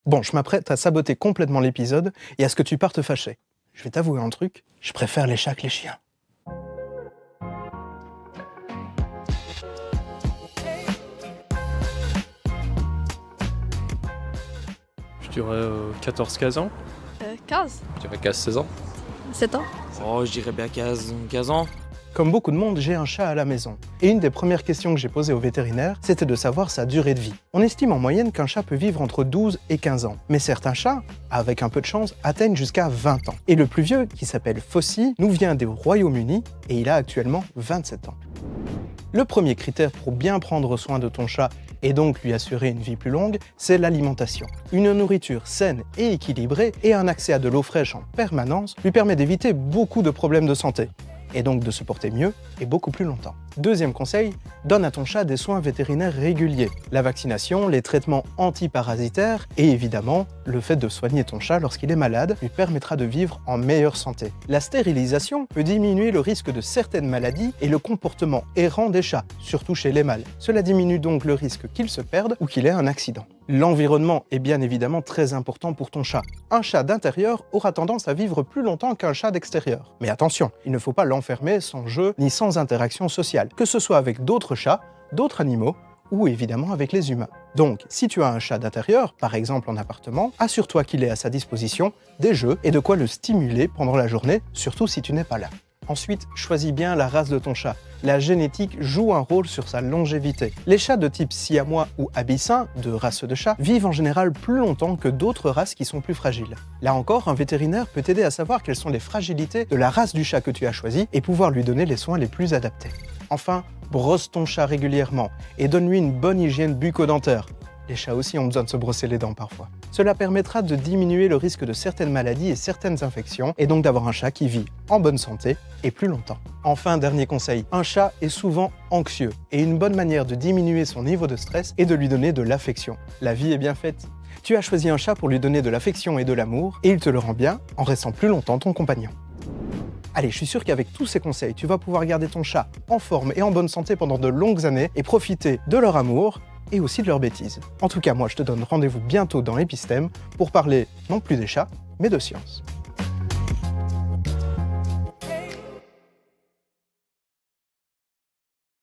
Bon, je m'apprête à saboter complètement l'épisode et à ce que tu partes fâché. Je vais t'avouer un truc, je préfère les chats que les chiens. Je dirais 14-15 ans. 15, Je dirais 15-16 ans. 7 ans. Oh, je dirais bien 15 ans. Comme beaucoup de monde, j'ai un chat à la maison. Et une des premières questions que j'ai posées au vétérinaire, c'était de savoir sa durée de vie. On estime en moyenne qu'un chat peut vivre entre 12 et 15 ans. Mais certains chats, avec un peu de chance, atteignent jusqu'à 20 ans. Et le plus vieux, qui s'appelle Fossi, nous vient du Royaume-Uni et il a actuellement 27 ans. Le premier critère pour bien prendre soin de ton chat et donc lui assurer une vie plus longue, c'est l'alimentation. Une nourriture saine et équilibrée et un accès à de l'eau fraîche en permanence lui permet d'éviter beaucoup de problèmes de santé et donc de se porter mieux et beaucoup plus longtemps. Deuxième conseil, donne à ton chat des soins vétérinaires réguliers. La vaccination, les traitements antiparasitaires et évidemment, le fait de soigner ton chat lorsqu'il est malade lui permettra de vivre en meilleure santé. La stérilisation peut diminuer le risque de certaines maladies et le comportement errant des chats, surtout chez les mâles. Cela diminue donc le risque qu'ils se perdent ou qu'il ait un accident. L'environnement est bien évidemment très important pour ton chat. Un chat d'intérieur aura tendance à vivre plus longtemps qu'un chat d'extérieur. Mais attention, il ne faut pas l'enfermer sans jeu ni sans interaction sociale, que ce soit avec d'autres chats, d'autres animaux ou évidemment avec les humains. Donc, si tu as un chat d'intérieur, par exemple en appartement, assure-toi qu'il ait à sa disposition des jeux et de quoi le stimuler pendant la journée, surtout si tu n'es pas là. Ensuite, choisis bien la race de ton chat. La génétique joue un rôle sur sa longévité. Les chats de type siamois ou abyssin, de race de chat, vivent en général plus longtemps que d'autres races qui sont plus fragiles. Là encore, un vétérinaire peut t'aider à savoir quelles sont les fragilités de la race du chat que tu as choisi et pouvoir lui donner les soins les plus adaptés. Enfin, brosse ton chat régulièrement et donne-lui une bonne hygiène bucco-dentaire. Les chats aussi ont besoin de se brosser les dents parfois. Cela permettra de diminuer le risque de certaines maladies et certaines infections, et donc d'avoir un chat qui vit en bonne santé et plus longtemps. Enfin, dernier conseil, un chat est souvent anxieux, et une bonne manière de diminuer son niveau de stress est de lui donner de l'affection. La vie est bien faite. Tu as choisi un chat pour lui donner de l'affection et de l'amour, et il te le rend bien en restant plus longtemps ton compagnon. Allez, je suis sûr qu'avec tous ces conseils, tu vas pouvoir garder ton chat en forme et en bonne santé pendant de longues années et profiter de leur amour et aussi de leurs bêtises. En tout cas, moi, je te donne rendez-vous bientôt dans Épistème pour parler non plus des chats, mais de science.